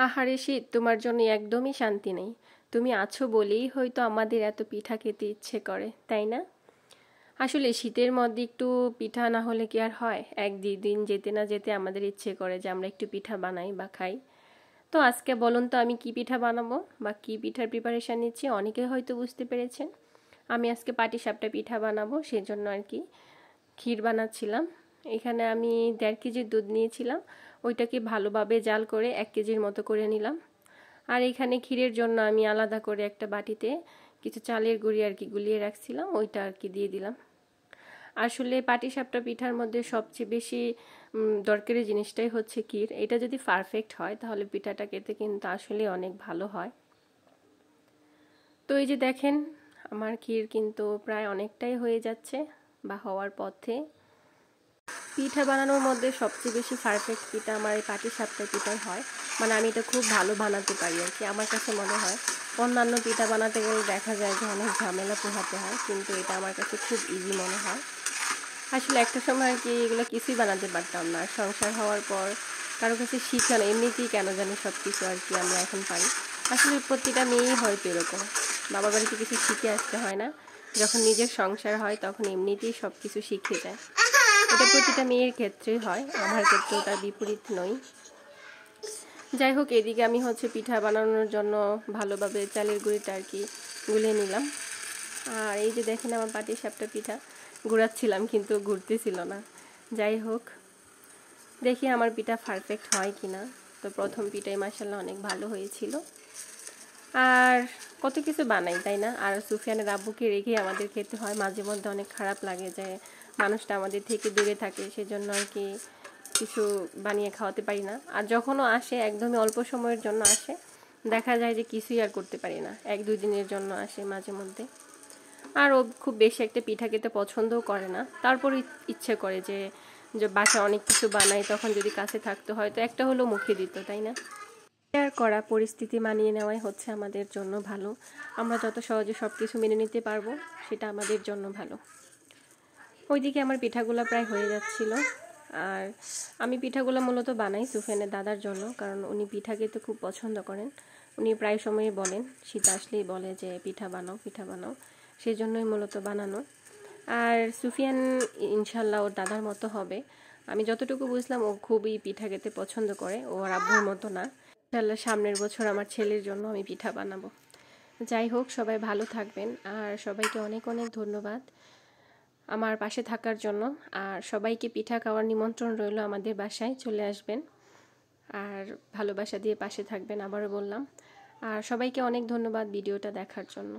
আহারে শীত, তোমার জন্য একদমই শান্তি নেই। তুমি আছো বলেই হয়তো আমাদের এত পিঠা খেতে ইচ্ছে করে, তাই না? আসলে শীতের মধ্যে একটু পিঠা না হলে কি আর হয়? এক দুই দিন যেতে না যেতে আমাদের ইচ্ছে করে যে আমরা একটু পিঠা বানাই বা খাই। তো আজকে বলুন তো আমি কি পিঠা বানাবো বা কি পিঠার প্রিপারেশন নিচ্ছি, অনেকে হয়তো বুঝতে পেরেছেন। আমি আজকে পাটিসাপটা পিঠা বানাবো, সেজন্য আর কি ক্ষীর বানাচ্ছিলাম। এখানে আমি 1.5 কেজি দুধ নিয়েছিলাম, ওইটাকে ভালোভাবে জাল করে 1 কেজির মতো করে নিলাম। আর এখানে ক্ষীরের জন্য আমি আলাদা করে একটা বাটিতে কিছু চালের গুঁড়ি আর কি গুলিয়ে রাখছিলাম, ওইটা আর কি দিয়ে দিলাম। আসলে পাটিসাপটা পিঠার মধ্যে সবচেয়ে বেশি দরকারি জিনিসটাই হচ্ছে ক্ষীর। এটা যদি পারফেক্ট হয় তাহলে পিঠাটা খেতে কিন্তু আসলে অনেক ভালো হয়। তো এই যে দেখেন, আমার ক্ষীর কিন্তু প্রায় অনেকটাই হয়ে যাচ্ছে বা হওয়ার পথে। পিঠা বানানোর মধ্যে সবচেয়ে বেশি পারফেক্ট পিঠা আমার এই পাটিসাপটা পিঠাই হয়। মানে আমি এটা খুব ভালো বানাতে পারি আর কি, আমার কাছে মনে হয়। অন্যান্য পিঠা বানাতে গেলে দেখা যায় যে অনেক ঝামেলা পোহাতে হয়, কিন্তু এটা আমার কাছে খুব ইজি মনে হয়। আসলে একটা সময় আর কি এগুলো কিছুই বানাতে পারতাম না, সংসার হওয়ার পর কারো কাছে শিখানো এমনিতেই কেন জানি সব কিছু আর কি আমরা এখন পারি। আসলে প্রতিটা মেয়েই হয়তো এরকম, বাবা বাড়িতে কিছু শিখে আসতে হয় না, যখন নিজের সংসার হয় তখন এমনিতেই সব কিছু শিখে যায়। এটা প্রতিটা মেয়ের ক্ষেত্রেই হয়, আমার ক্ষেত্রেও তার বিপরীত নই। যাই হোক, এদিকে আমি হচ্ছে পিঠা বানানোর জন্য ভালোভাবে চালের গুঁড়িটা আর কি গুলিয়ে নিলাম। আর এই যে দেখেন আমার পাটিসাপটা পিঠা ঘুরাচ্ছিলাম কিন্তু ঘুরতেছিল না। যাই হোক, দেখি আমার পিঠা পারফেক্ট হয় কিনা। তো প্রথম পিঠাই মাশাআল্লাহ অনেক ভালো হয়েছিল। আর কত কিছু বানাই, তাই না? আর সুফিয়ানের আব্বুকে রেখে আমাদের খেতে হয়, মাঝে মধ্যে অনেক খারাপ লাগে যে মানুষটা আমাদের থেকে দূরে থাকে, সেজন্য আর কি কিছু বানিয়ে খাওয়াতে পারি না। আর যখনও আসে একদমই অল্প সময়ের জন্য আসে, দেখা যায় যে কিছুই আর করতে পারি না, 1-2 দিনের জন্য আসে মাঝে মধ্যে। আর ও খুব বেশি একটা পিঠা খেতে পছন্দও করে না, তারপর ইচ্ছে করে যে বাসায় অনেক কিছু বানাই, তখন যদি কাছে থাকতো হয়তো একটা হলেও মুখে দিত, তাই না? শেয়ার করা পরিস্থিতি মানিয়ে নেওয়াই হচ্ছে আমাদের জন্য ভালো। আমরা যত সহজে সব কিছু মেনে নিতে পারবো সেটা আমাদের জন্য ভালো। ওইদিকে আমার পিঠাগুলো প্রায় হয়ে যাচ্ছিল। আর আমি পিঠাগুলো মূলত বানাই সুফিয়ানের দাদার জন্য, কারণ উনি পিঠা খেতে খুব পছন্দ করেন। উনি প্রায় সময়ই বলেন, শীত আসলেই বলে যে পিঠা বানাও পিঠা বানাও, সেই জন্যই মূলত বানানো। আর সুফিয়ান ইনশাল্লাহ ওর দাদার মতো হবে। আমি যতটুকু বুঝলাম ও খুবই পিঠা খেতে পছন্দ করে, ও আর আব্বুর মতো না। ইনশাল্লাহ সামনের বছর আমার ছেলের জন্য আমি পিঠা বানাবো। যাই হোক, সবাই ভালো থাকবেন আর সবাইকে অনেক অনেক ধন্যবাদ আমার পাশে থাকার জন্য। আর সবাইকে পিঠা খাওয়ার নিমন্ত্রণ রইল, আমাদের বাসায় চলে আসবেন আর ভালোবাসা দিয়ে পাশে থাকবেন, আবারও বললাম। আর সবাইকে অনেক ধন্যবাদ ভিডিওটা দেখার জন্য।